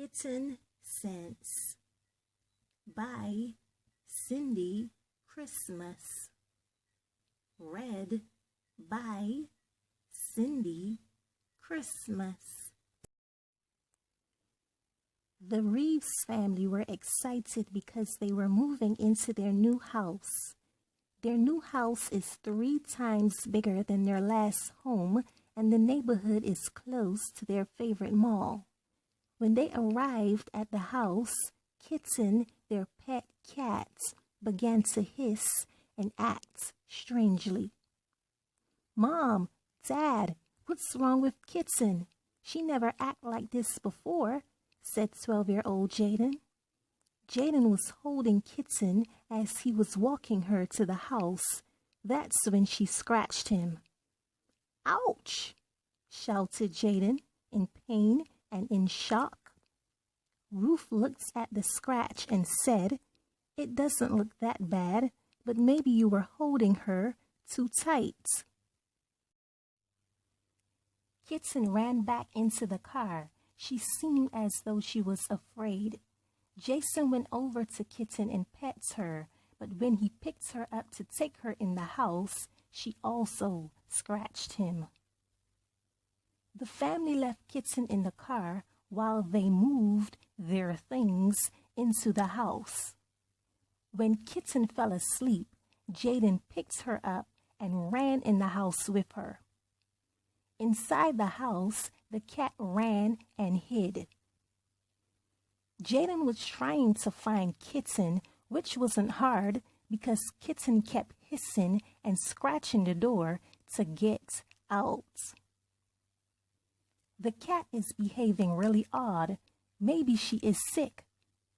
Kitten Sense by Cindy Christmas. Read by Cindy Christmas. The Reeves family were excited because they were moving into their new house. Their new house is 3 times bigger than their last home, and the neighborhood is close to their favorite mall. When they arrived at the house, Kitten, their pet cat, began to hiss and act strangely. "Mom, Dad, what's wrong with Kitten? She never acted like this before," said 12-year-old Jaden. Jaden was holding Kitten as he was walking her to the house. That's when she scratched him. "Ouch!" shouted Jaden in pain and in shock. Ruth looked at the scratch and said, "It doesn't look that bad, but maybe you were holding her too tight." Kitten ran back into the car. She seemed as though she was afraid. Jason went over to Kitten and pet her, but when he picked her up to take her in the house, she also scratched him. The family left Kitten in the car while they moved their things into the house. When Kitten fell asleep, Jaden picked her up and ran in the house with her. Inside the house, the cat ran and hid. Jaden was trying to find Kitten, which wasn't hard because Kitten kept hissing and scratching the door to get out. "The cat is behaving really odd. Maybe she is sick,"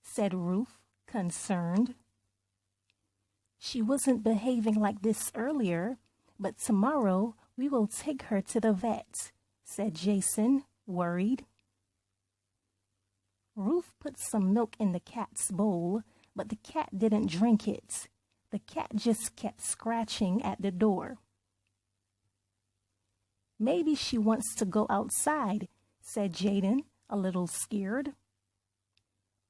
said Ruth, concerned. "She wasn't behaving like this earlier, but tomorrow we will take her to the vet," said Jason, worried. Ruth put some milk in the cat's bowl, but the cat didn't drink it. The cat just kept scratching at the door. "Maybe she wants to go outside," said Jaden, a little scared.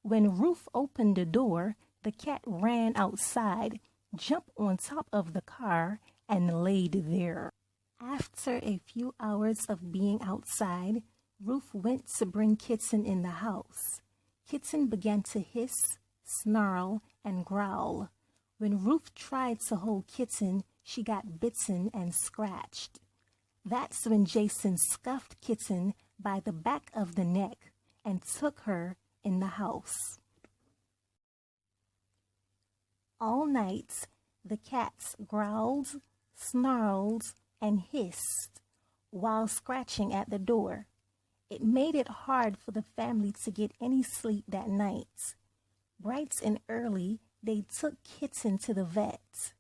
When Ruth opened the door, the cat ran outside, jumped on top of the car, and laid there. After a few hours of being outside, Ruth went to bring Kitten in the house. Kitten began to hiss, snarl, and growl. When Ruth tried to hold Kitten, she got bitten and scratched. That's when Jason scuffed Kitten by the back of the neck and took her in the house. All night, the cats growled, snarled, and hissed while scratching at the door. It made it hard for the family to get any sleep that night. Bright and early, they took Kitten to the vet.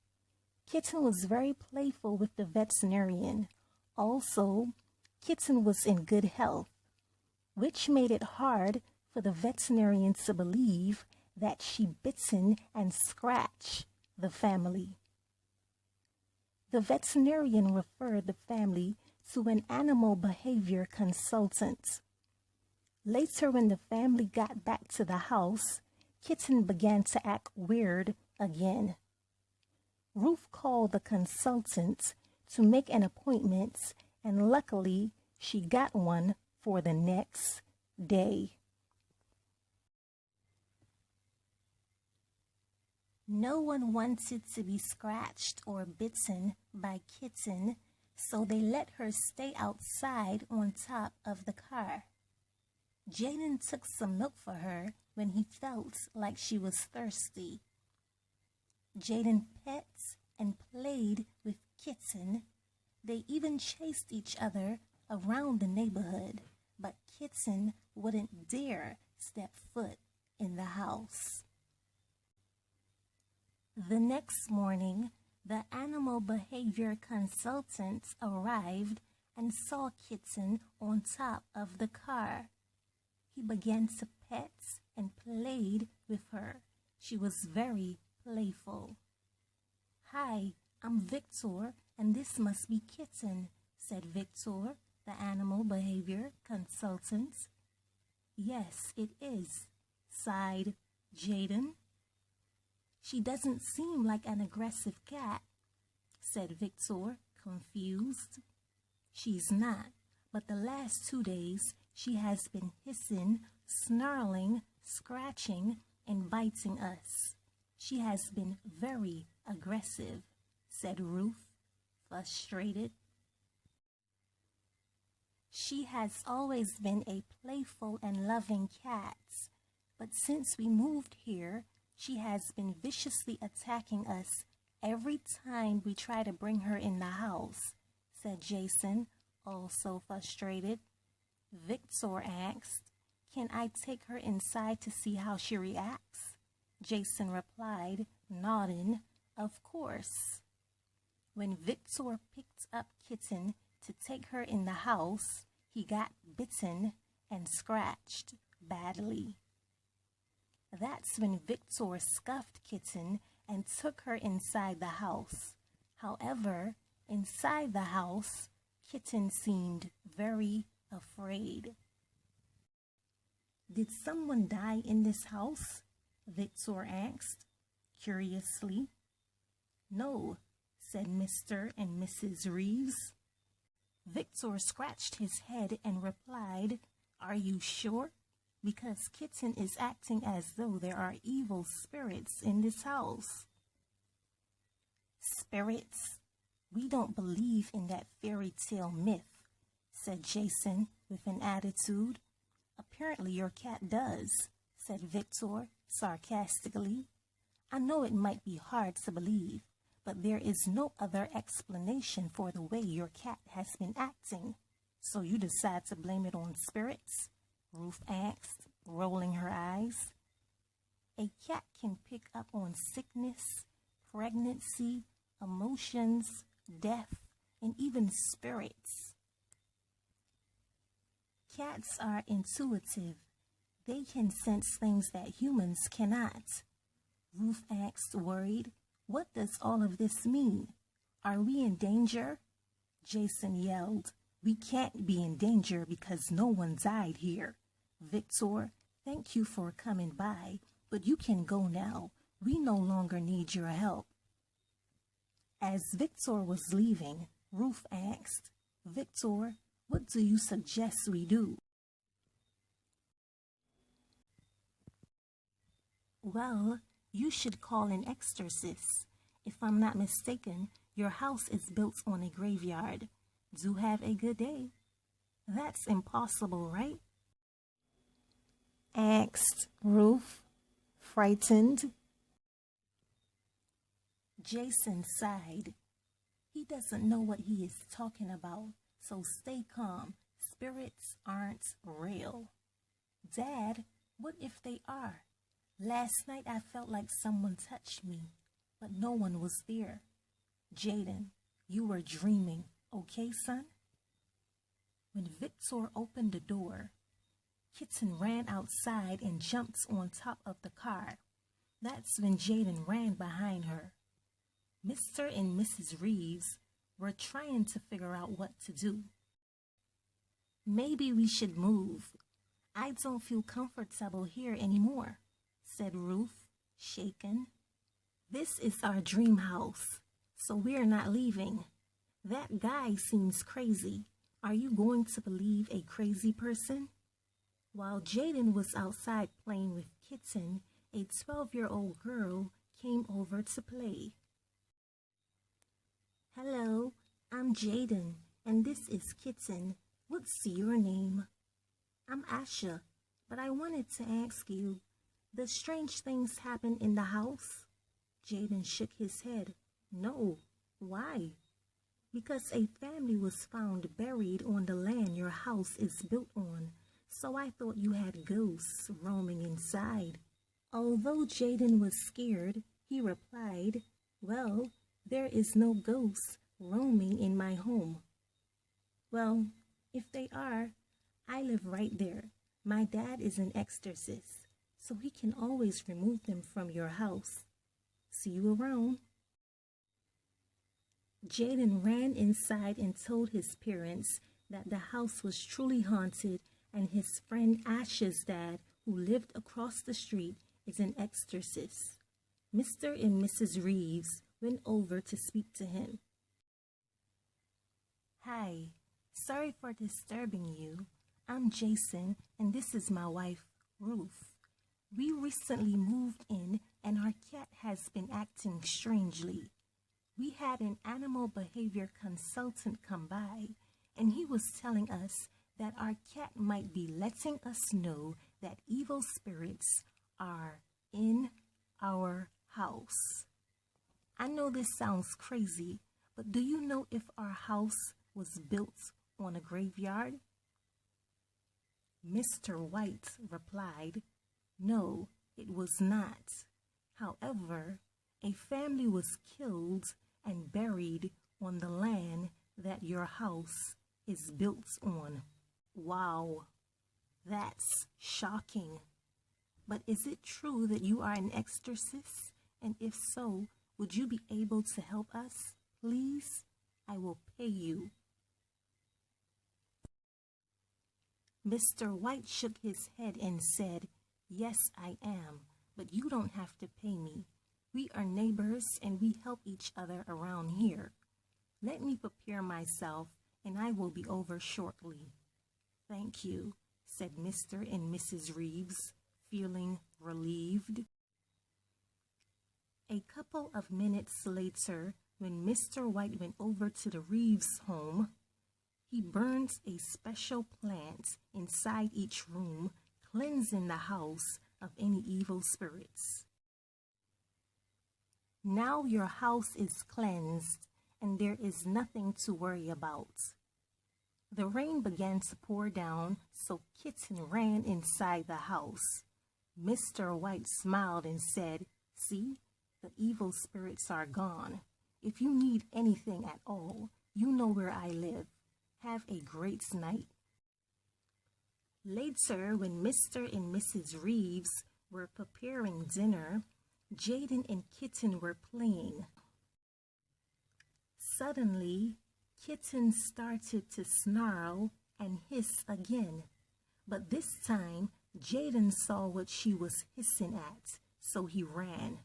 Kitten was very playful with the veterinarian. Also, Kitten was in good health, which made it hard for the veterinarian to believe that she bitten and scratched the family. The veterinarian referred the family to an animal behavior consultant. Later, when the family got back to the house, Kitten began to act weird again. Ruth called the consultant to make an appointment, and luckily, she got one for the next day. No one wanted to be scratched or bitten by Kitten, so they let her stay outside on top of the car. Jaden took some milk for her when he felt like she was thirsty. Jaden pet and played with Kitten. They even chased each other around the neighborhood, but Kitten wouldn't dare step foot in the house. The next morning, the animal behavior consultant arrived and saw Kitten on top of the car. He began to pet and played with her. She was very playful. "Hi, I'm Victor, and this must be Kitten," said Victor, the animal behavior consultant. Yes, it is, sighed Jaden. She doesn't seem like an aggressive cat, said Victor, confused. She's not, but the last 2 days she has been hissing, snarling, scratching, and biting us. She has been very aggressive, said Ruth, frustrated. She has always been a playful and loving cat, but since we moved here, she has been viciously attacking us every time we try to bring her in the house, said Jason, also frustrated. Victor asked, "Can I take her inside to see how she reacts?" Jason replied, nodding, "Of course." When Victor picked up Kitten to take her in the house, he got bitten and scratched badly. That's when Victor scuffed Kitten and took her inside the house. However, inside the house, Kitten seemed very afraid. "Did someone die in this house?" Victor asked, curiously. "No," said Mr. and Mrs. Reeves. Victor scratched his head and replied, "Are you sure? Because Kitten is acting as though there are evil spirits in this house." "Spirits? We don't believe in that fairy tale myth," said Jason with an attitude. "Apparently your cat does," said Victor sarcastically. "I know it might be hard to believe, but there is no other explanation for the way your cat has been acting. So you decide to blame it on spirits?" Ruth asked, rolling her eyes. "A cat can pick up on sickness, pregnancy, emotions, death, and even spirits. Cats are intuitive. They can sense things that humans cannot." Ruth asked, worried, "What does all of this mean? Are we in danger?" Jason yelled, "We can't be in danger because no one died here. Victor, thank you for coming by, but you can go now. We no longer need your help." As Victor was leaving, Ruth asked, "Victor, what do you suggest we do?" "Well, you should call an exorcist. If I'm not mistaken, your house is built on a graveyard. Do have a good day." "That's impossible, right?" asked Ruth, frightened. Jason sighed. "He doesn't know what he is talking about, so stay calm. Spirits aren't real." "Dad, what if they are? Last night I felt like someone touched me, but no one was there." "Jaden, you were dreaming, okay, son?" When Victor opened the door, Kitten ran outside and jumped on top of the car. That's when Jaden ran behind her. Mr. and Mrs. Reeves were trying to figure out what to do. "Maybe we should move. I don't feel comfortable here anymore," said Ruth, shaken. "This is our dream house, so we're not leaving. That guy seems crazy. Are you going to believe a crazy person?" While Jaden was outside playing with Kitten, a 12-year-old girl came over to play. "Hello, I'm Jaden, and this is Kitten. What's your name?" "I'm Asha, but I wanted to ask you, does strange things happen in the house?" Jaden shook his head. "No. Why?" "Because a family was found buried on the land your house is built on, so I thought you had ghosts roaming inside." Although Jaden was scared, he replied, "Well, there is no ghosts roaming in my home." "Well, if they are, I live right there. My dad is an exorcist, so he can always remove them from your house. See you around." Jaden ran inside and told his parents that the house was truly haunted and his friend Ash's dad, who lived across the street, is an exorcist. Mr. and Mrs. Reeves went over to speak to him. "Hi, sorry for disturbing you. I'm Jason, and this is my wife, Ruth. We recently moved in, and our cat has been acting strangely. We had an animal behavior consultant come by, and he was telling us that our cat might be letting us know that evil spirits are in our house. I know this sounds crazy, but do you know if our house was built on a graveyard?" Mr. White replied, "No, it was not. However, a family was killed and buried on the land that your house is built on." Wow, that's shocking. But is it true that you are an exorcist? And if so, would you be able to help us? Please, I will pay you. Mr. White shook his head and said, "Yes, I am, but you don't have to pay me. We are neighbors and we help each other around here. Let me prepare myself and I will be over shortly." "Thank you," said Mr. and Mrs. Reeves, feeling relieved. A couple of minutes later, when Mr. White went over to the Reeves home, he burned a special plant inside each room, cleansing the house of any evil spirits. Now your house is cleansed, and there is nothing to worry about. The rain began to pour down, so Kitten ran inside the house. Mr. White smiled and said, "See, the evil spirits are gone. If you need anything at all, you know where I live. Have a great night." Later, when Mr. and Mrs. Reeves were preparing dinner, Jaden and Kitten were playing. Suddenly, Kitten started to snarl and hiss again, but this time Jaden saw what she was hissing at, so he ran.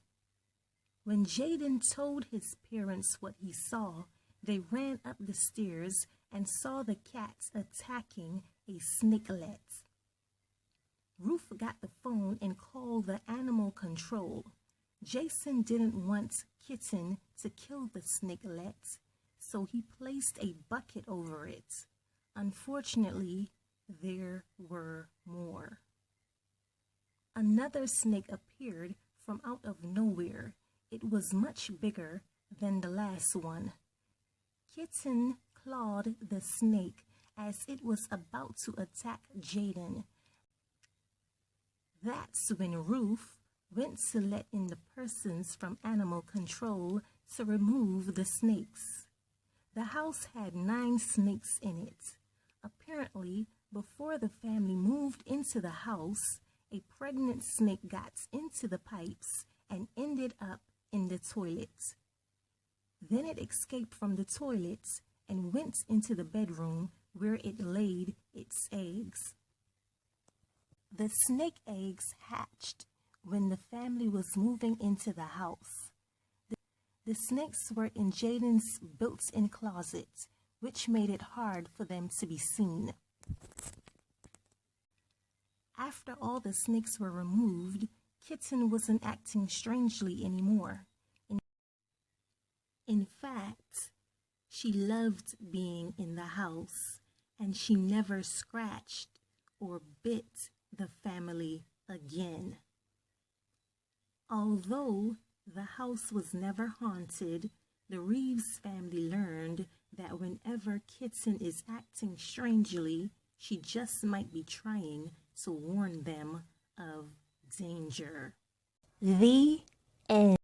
When Jaden told his parents what he saw, they ran up the stairs and saw the cat attacking a snakelet. Ruth got the phone and called the animal control. Jason didn't want Kitten to kill the snakelet, so he placed a bucket over it. Unfortunately, there were more. Another snake appeared from out of nowhere. It was much bigger than the last one. Kitten clawed the snake as it was about to attack Jaden. That's when Ruth went to let in the persons from animal control to remove the snakes. The house had 9 snakes in it. Apparently, before the family moved into the house, a pregnant snake got into the pipes and ended up in the toilet. Then it escaped from the toilet and went into the bedroom where it laid its eggs. The snake eggs hatched when the family was moving into the house. The snakes were in Jaden's built-in closet, which made it hard for them to be seen. After all the snakes were removed, Kitten wasn't acting strangely anymore. In fact, she loved being in the house, and she never scratched or bit the family again. Although the house was never haunted, the Reeves family learned that whenever Kitten is acting strangely, she just might be trying to warn them of danger. The end.